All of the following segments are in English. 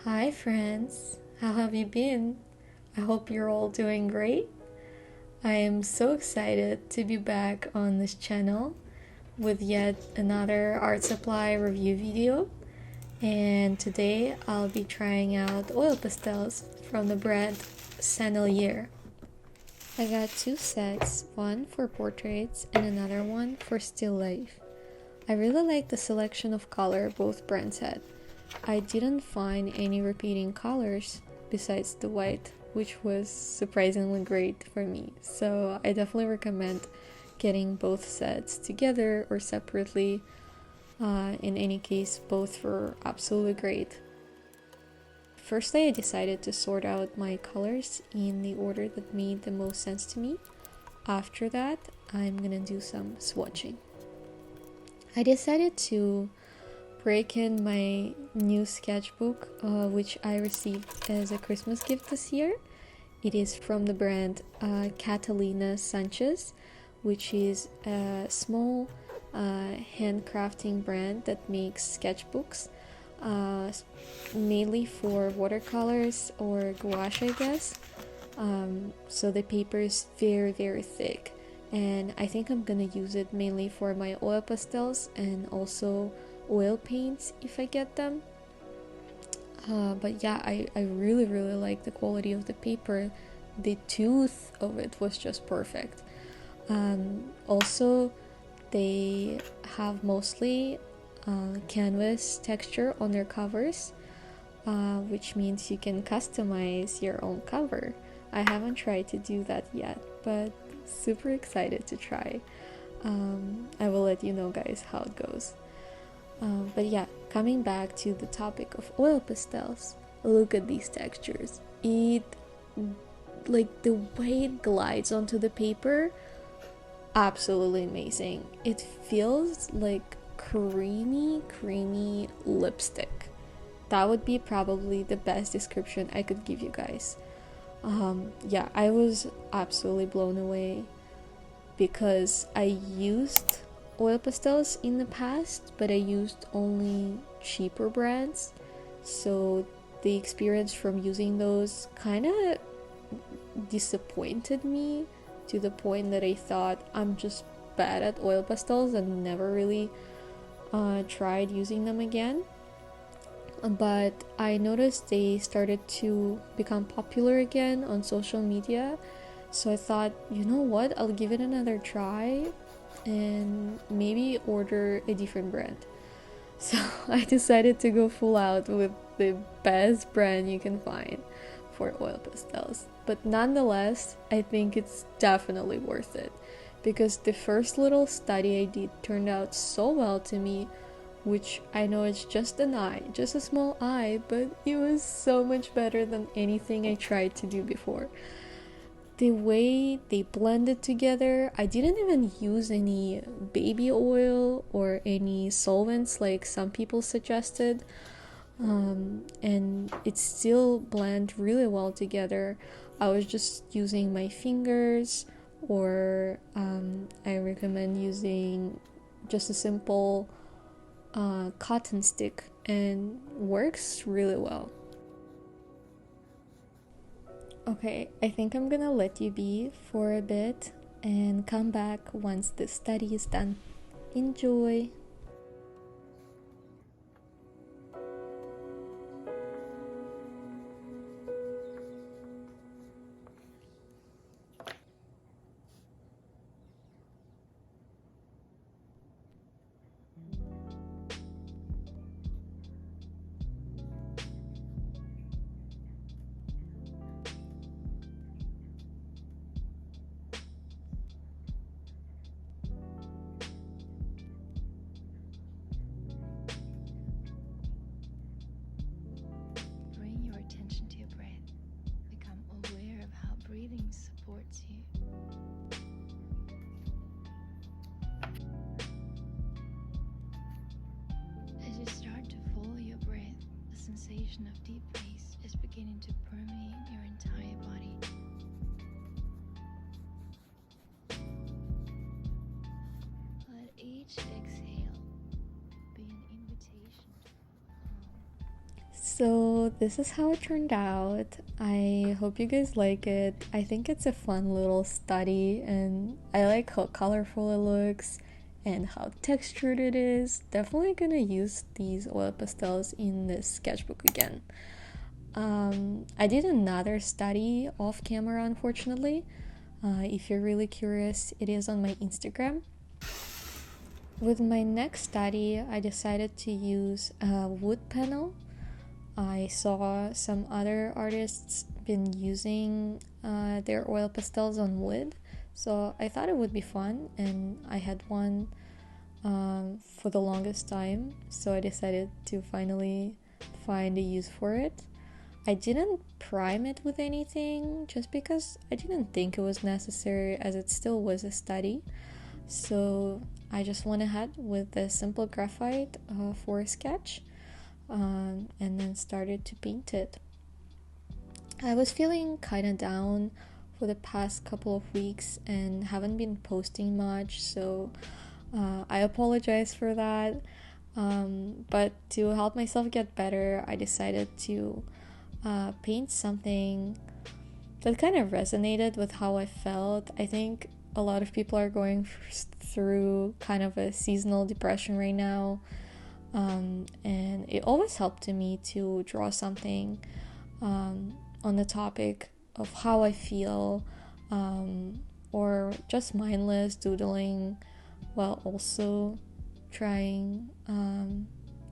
Hi, friends. How have you been? I hope you're all doing great. I am so excited to be back on this channel with yet another art supply review video. And today I'll be trying out oil pastels from the brand Sennelier. I got two sets, one for portraits and another one for still life. I really like the selection of color both brands had. I didn't find any repeating colors besides the white, which was surprisingly great for me. So I definitely recommend getting both sets together or separately. In any case, both were absolutely great. Firstly, I decided to sort out my colors in the order that made the most sense to me. After that, I'm gonna do some swatching. I decided to break in my new sketchbook, which I received as a Christmas gift this year. It is from the brand Catalina Sanchez, which is a small handcrafting brand that makes sketchbooks, mainly for watercolors or gouache, I guess. So the paper is very thick, and I think I'm gonna use it mainly for my oil pastels and also oil paints if I get them. But yeah, I really like the quality of the paper. The tooth of it was just perfect. Also, they have mostly canvas texture on their covers, which means you can customize your own cover. I haven't tried to do that yet, but super excited to try. I will let you know, guys, how it goes. But yeah, coming back to the topic of oil pastels, look at these textures. Like the way it glides onto the paper, absolutely amazing. It feels like creamy lipstick. That would be probably the best description I could give you guys. Yeah, I was absolutely blown away because I used oil pastels in the past, but I used only cheaper brands. So the experience from using those kind of disappointed me to the point that I thought I'm just bad at oil pastels and never really tried using them again. But I noticed they started to become popular again on social media. So I thought, you know what, I'll give it another try and maybe order a different brand. So I decided to go full out with the best brand you can find for oil pastels. But nonetheless, I think it's definitely worth it because the first little study I did turned out so well to me, which I know it's just an eye, just a small eye, but it was so much better than anything I tried to do before. The way they blended together, I didn't even use any baby oil or any solvents like some people suggested, and it still blended really well together. I was just using my fingers, or I recommend using just a simple cotton stick, and works really well. Okay, I think I'm gonna let you be for a bit and come back once the study is done. Enjoy! Bring your attention to your breath. Become aware of how breathing supports you. As you start to follow your breath, the sensation of deep peace is beginning to permeate your entire body. Let each exhale be an invitation to calm. So this is how it turned out. I hope you guys like it. I think it's a fun little study and I like how colorful it looks and how textured it is. Definitely gonna use these oil pastels in this sketchbook again. I did another study off camera, unfortunately. If you're really curious, it is on my Instagram. With my next study, I decided to use a wood panel. I saw some other artists been using their oil pastels on wood, so I thought it would be fun, and I had one for the longest time, so I decided to finally find a use for it. I didn't prime it with anything just because I didn't think it was necessary, as it still was a study. So I just went ahead with a simple graphite for a sketch, and then started to paint it. I was feeling kind of down for the past couple of weeks and haven't been posting much, so I apologize for that. But to help myself get better, I decided to paint something that kind of resonated with how I felt. I think a lot of people are going through kind of a seasonal depression right now, and it always helped to me to draw something on the topic of how I feel, or just mindless doodling while also trying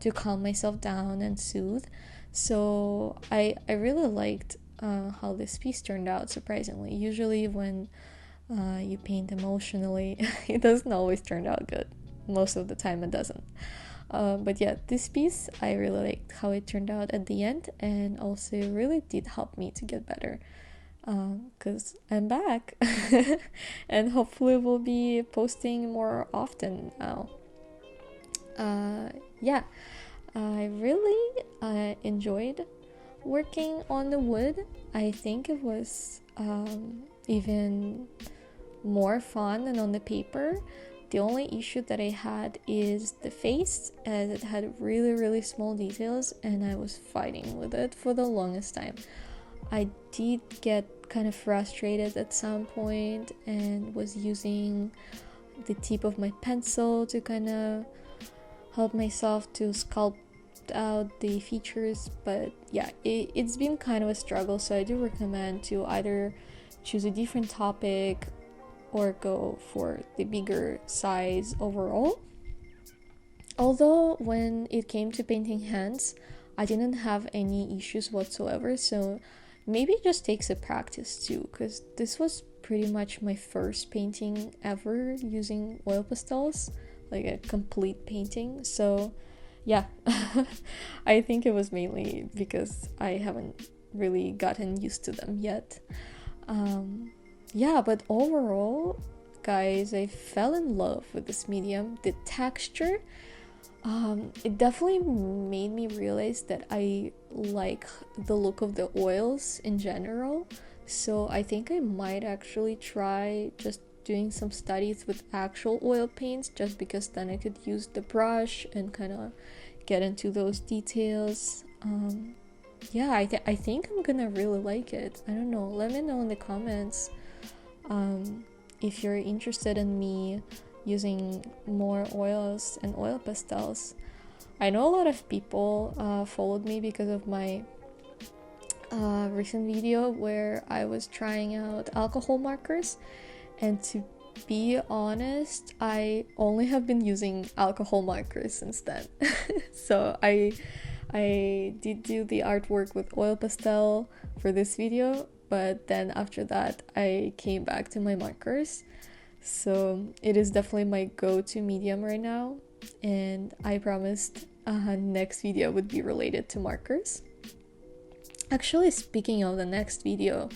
to calm myself down and soothe. So I really liked how this piece turned out, surprisingly. Usually when you paint emotionally, it doesn't always turn out good. Most of the time it doesn't. But yeah, this piece, I really liked how it turned out at the end, and also really did help me to get better, because I'm back and hopefully we'll be posting more often now. Yeah, I really enjoyed working on the wood. I think it was even more fun than on the paper. The only issue that I had is the face, as it had really small details and I was fighting with it for the longest time. I did get kind of frustrated at some point and was using the tip of my pencil to kind of help myself to sculpt out the features. But yeah, it's been kind of a struggle, so I do recommend to either choose a different topic or go for the bigger size overall. Although when it came to painting hands, I didn't have any issues whatsoever, so maybe it just takes a practice too, because this was pretty much my first painting ever using oil pastels, like a complete painting. So yeah, I think it was mainly because I haven't really gotten used to them yet. Yeah, but overall, guys, I fell in love with this medium. The texture, it definitely made me realize that I like the look of the oils in general. So I think I might actually try just doing some studies with actual oil paints, just because then I could use the brush and kind of get into those details. Yeah, I think I'm gonna really like it. I don't know, let me know in the comments if you're interested in me using more oils and oil pastels. I know a lot of people followed me because of my recent video where I was trying out alcohol markers, and to be honest, I only have been using alcohol markers since then. So I did do the artwork with oil pastel for this video, but then after that I came back to my markers. So it is definitely my go-to medium right now, and I promised next video would be related to markers. Actually, speaking of the next video,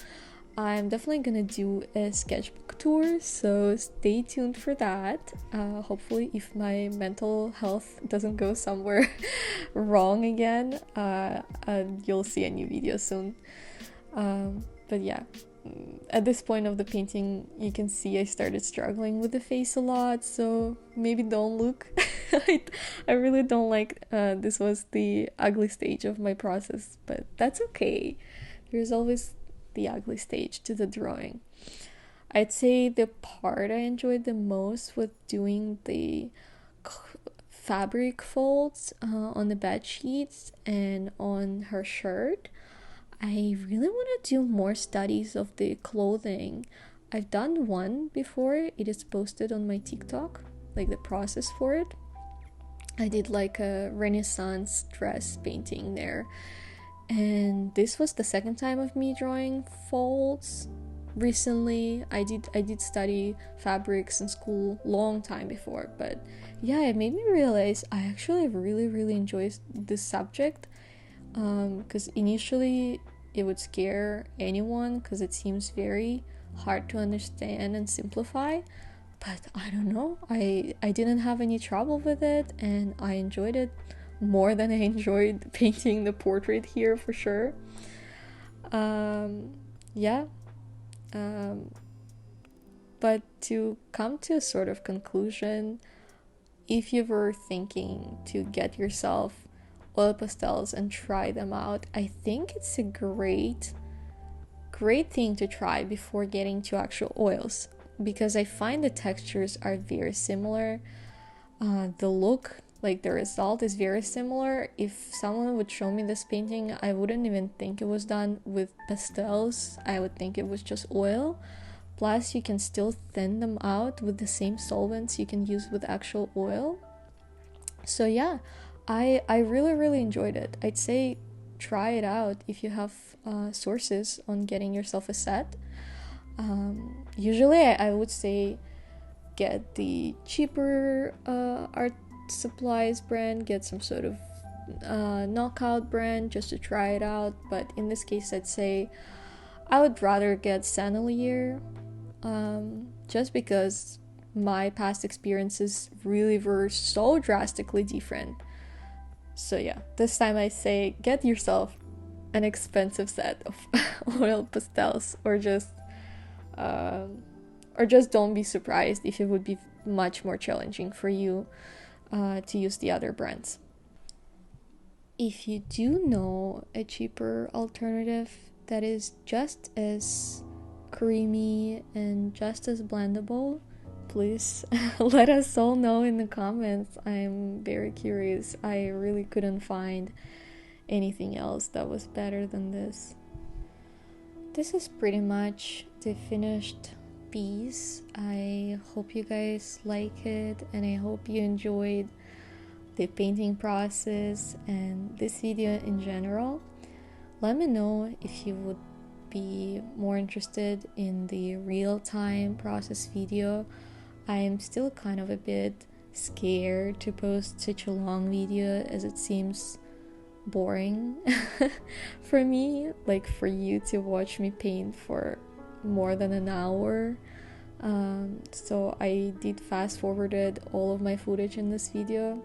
I'm definitely gonna do a sketchbook tour, so stay tuned for that. Hopefully, if my mental health doesn't go somewhere wrong again, you'll see a new video soon. But yeah, at this point of the painting, you can see I started struggling with the face a lot, so maybe don't look. I really don't like this was the ugly stage of my process, but that's okay. There's always the ugly stage to the drawing. I'd say the part I enjoyed the most was doing the fabric folds on the bed sheets and on her shirt. I really want to do more studies of the clothing. I've done one before. It is posted on my TikTok, like the process for it. I did like a Renaissance dress painting there. And this was the second time of me drawing folds. Recently, I did study fabrics in school long time before, but yeah, it made me realize I actually really enjoy this subject. Because initially it would scare anyone because it seems very hard to understand and simplify, but I don't know, I didn't have any trouble with it, and I enjoyed it more than I enjoyed painting the portrait here, for sure. But to come to a sort of conclusion, if you were thinking to get yourself oil pastels and try them out, I think it's a great thing to try before getting to actual oils, because I find the textures are very similar. The look, like the result, is very similar. If someone would show me this painting, I wouldn't even think it was done with pastels. I would think it was just oil. Plus, you can still thin them out with the same solvents you can use with actual oil. So yeah, I really enjoyed it. I'd say try it out if you have sources on getting yourself a set. Usually I would say get the cheaper art supplies brand, get some sort of knockout brand just to try it out, but in this case I'd say I would rather get Sennelier, just because my past experiences really were so drastically different. So yeah, this time I say get yourself an expensive set of oil pastels, or just don't be surprised if it would be much more challenging for you to use the other brands. If you do know a cheaper alternative that is just as creamy and just as blendable, please let us all know in the comments. I'm very curious. I really couldn't find anything else that was better than this. This is pretty much the finished piece. I hope you guys like it, and I hope you enjoyed the painting process and this video in general. Let me know if you would be more interested in the real-time process video. I'm still kind of a bit scared to post such a long video, as it seems boring for me, like for you to watch me paint for more than an hour. So I did fast forwarded all of my footage in this video.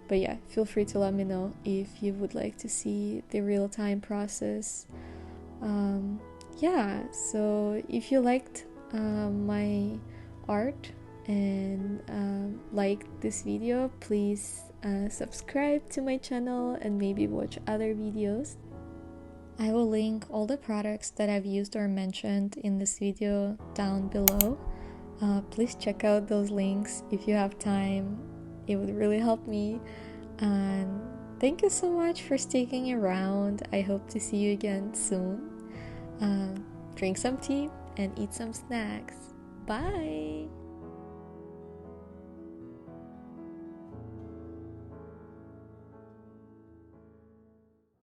But yeah, feel free to let me know if you would like to see the real-time process. Yeah, so if you liked my art and liked this video, please subscribe to my channel and maybe watch other videos. I will link all the products that I've used or mentioned in this video down below. Please check out those links if you have time. It would really help me. And thank you so much for sticking around. I hope to see you again soon. Drink some tea and eat some snacks. Bye!